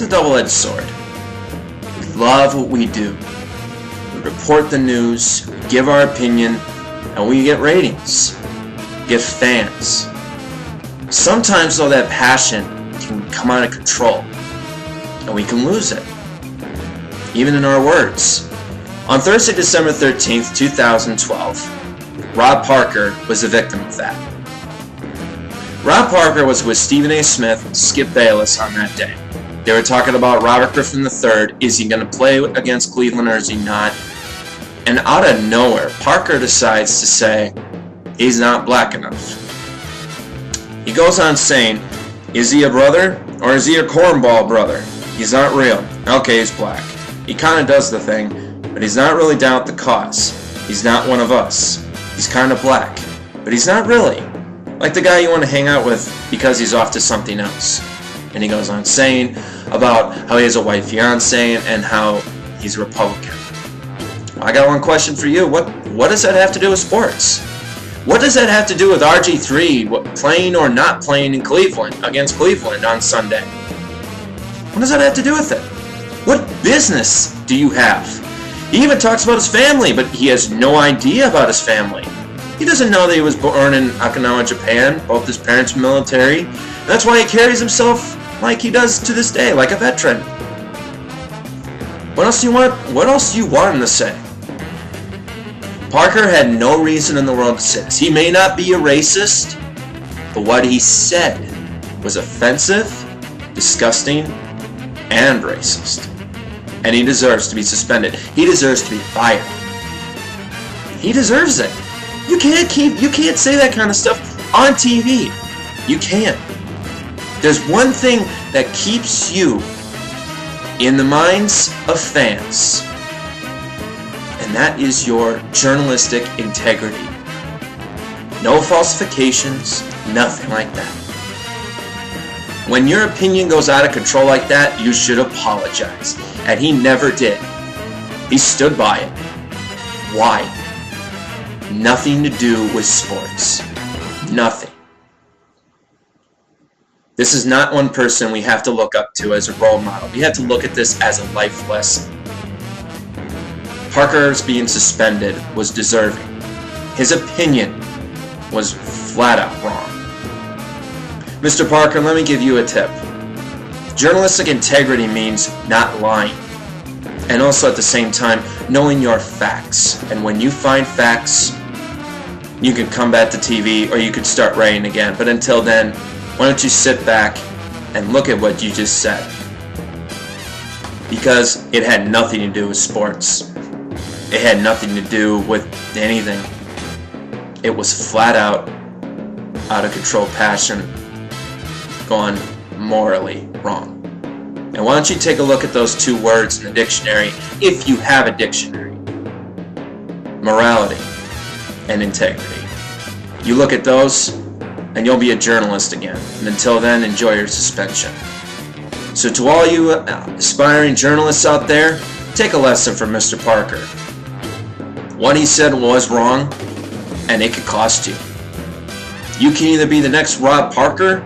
It's a double-edged sword. We love what we do. We report the news, we give our opinion, and we get ratings. We get fans. Sometimes, though, that passion can come out of control, and we can lose it, even in our words. On Thursday, December 13th, 2012, Rob Parker was a victim of that. Rob Parker was with Stephen A. Smith and Skip Bayless on that day. They were talking about Robert Griffin III. Is he going to play against Cleveland or is he not? And out of nowhere, Parker decides to say he's not black enough. He goes on saying, is he a brother or is he a cornball brother? He's not real. Okay, he's black. He kind of does the thing, but he's not really down with the cause. He's not one of us. He's kind of black, but he's not really. Like the guy you want to hang out with because he's off to something else. And he goes on saying about how he has a white fiance and how he's a Republican. Well, I got one question for you. What does that have to do with sports? What does that have to do with RG3 playing or not playing in Cleveland against Cleveland on Sunday? What does that have to do with it? What business do you have? He even talks about his family, but he has no idea about his family. He doesn't know that he was born in Okinawa, Japan. Both his parents were military. That's why he carries himself like he does to this day, like a veteran. What else do you want? What else do you want him to say? Parker had no reason in the world to say this. He may not be a racist, but what he said was offensive, disgusting, and racist. And he deserves to be suspended. He deserves to be fired. He deserves it. You can't say that kind of stuff on TV. You can't. There's one thing that keeps you in the minds of fans, and that is your journalistic integrity. No falsifications, nothing like that. When your opinion goes out of control like that, you should apologize. And he never did. He stood by it. Why? Nothing to do with sports. Nothing. This is not one person we have to look up to as a role model. We have to look at this as a life lesson. Parker's being suspended was deserving. His opinion was flat out wrong. Mr. Parker, let me give you a tip. Journalistic integrity means not lying. And also at the same time, knowing your facts. And when you find facts, you can come back to TV or you can start writing again. But until then, why don't you sit back and look at what you just said? Because it had nothing to do with sports. It had nothing to do with anything. It was flat out of control passion gone morally wrong. And why don't you take a look at those two words in the dictionary, if you have a dictionary. Morality and integrity. You look at those, and you'll be a journalist again. And until then, enjoy your suspension. So to all you aspiring journalists out there, take a lesson from Mr. Parker. What he said was wrong, and it could cost you. You can either be the next Rob Parker,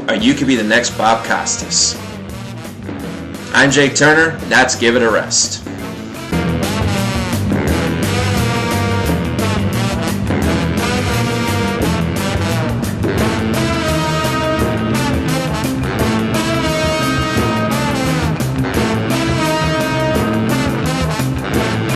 or you could be the next Bob Costas. I'm Jake Turner, that's Give It a Rest.